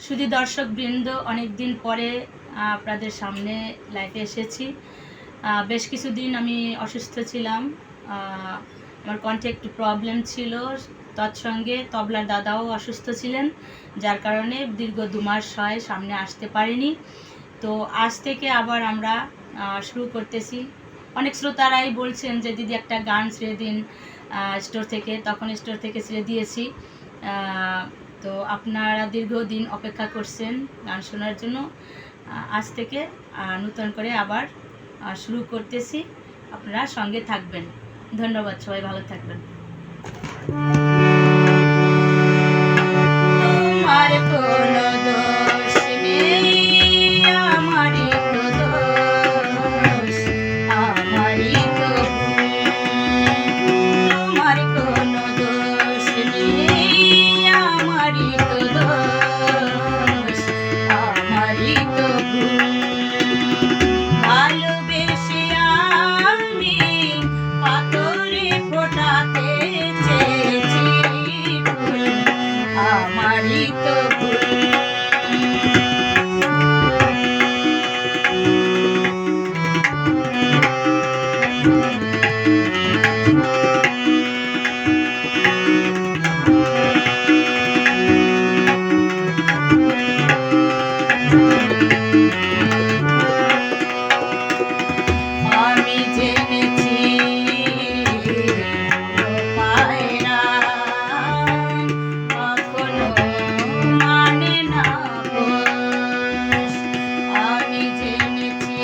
শুধু দর্শকবৃন্দ, অনেক দিন পরে আপনাদের সামনে লাইভে এসেছি। বেশ কিছুদিন আমি অসুস্থ ছিলাম, আমার কণ্ঠে একটু প্রবলেম ছিল, তৎসঙ্গে তবলার দাদাও অসুস্থ ছিলেন, যার কারণে দীর্ঘ 2 মাস হয় সামনে আসতে পারিনি। তো আজ থেকে আবার আমরা শুরু করতেছি। অনেক শ্রোতারাই বলছেন যে দিদি একটা গান ছেড়ে দিন স্টোর থেকে, তখন স্টোর থেকে ছেড়ে দিয়েছি। তো আপনারা দীর্ঘদিন অপেক্ষা করছেন গান শোনার জন্য। আজ থেকে নতুন করে আবার শুরু করতেছি, আপনারা সঙ্গে থাকবেন। ধন্যবাদ, সবাই ভালো থাকবেন। তোমার কোনো দোষ নেই, আমারই তো দোষ, আমারই তো তোমার কোনো দোষ নেই, আমারই তো দোষ, আমারই তো ভালোবেসে আমি পাথরে ফোটাতে চেয়েছি ফুল, আমারই তো আমি জেনেছি পায়রা কখনো মানে না পোষ, আমি জেনেছি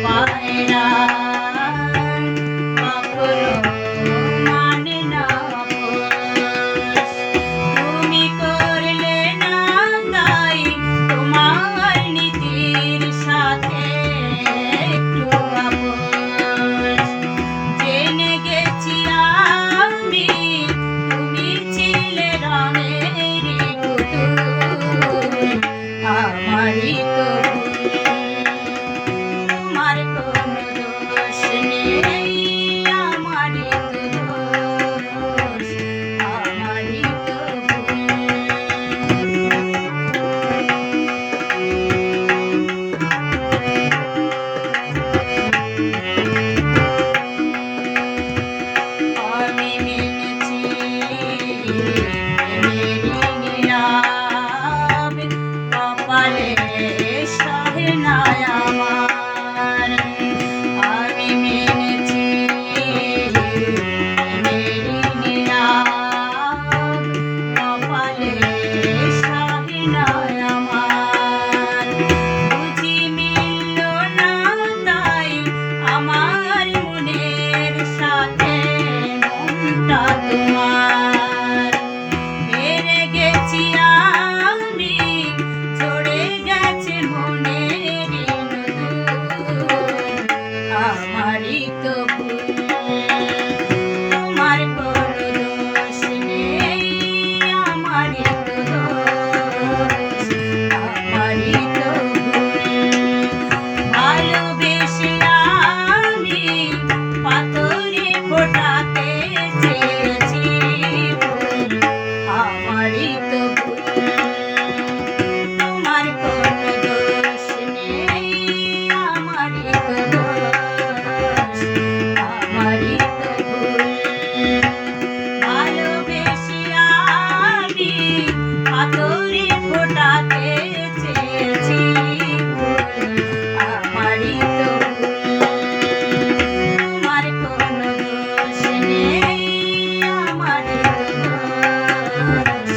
পায়রা কখনো মানে না পোষ, তুমি করলে না তাই তোমার নীতির সাথে একটু আপোষ, জেনে গেছি আমি তুমি ছিলে রঙেরই পুতুল, আমারই তো তোমার কোনো দোষ নেই, আমারই তো দোষ, আমারই তো আমি মেনেছি কপালে সহে নাই আমার, আমি মেনেছি কপালে সহে নাই আমার, বুঝি মিলল না তাই আমার মনের সাথে মনটা তোমার, হেরে গেছি আমি, ঝরে গেছে মনের নদী, আমারই তো তোমার কোনো দোষ নেই, আমারই তো দোষ, আমারই তো ভালোবেসে আমি পাথরে ফোটাতে চেয়েছি ফুল, আমারই তো তোমার কোনো দোষ নেই, আমারই তো দোষ, আমারই তো ভালোবেসে আমি পাথরে ফোটাতে চেয়েছি ফুল, আমারই তো তোমার কোনো দোষ নেই, আমারই তো দোষ।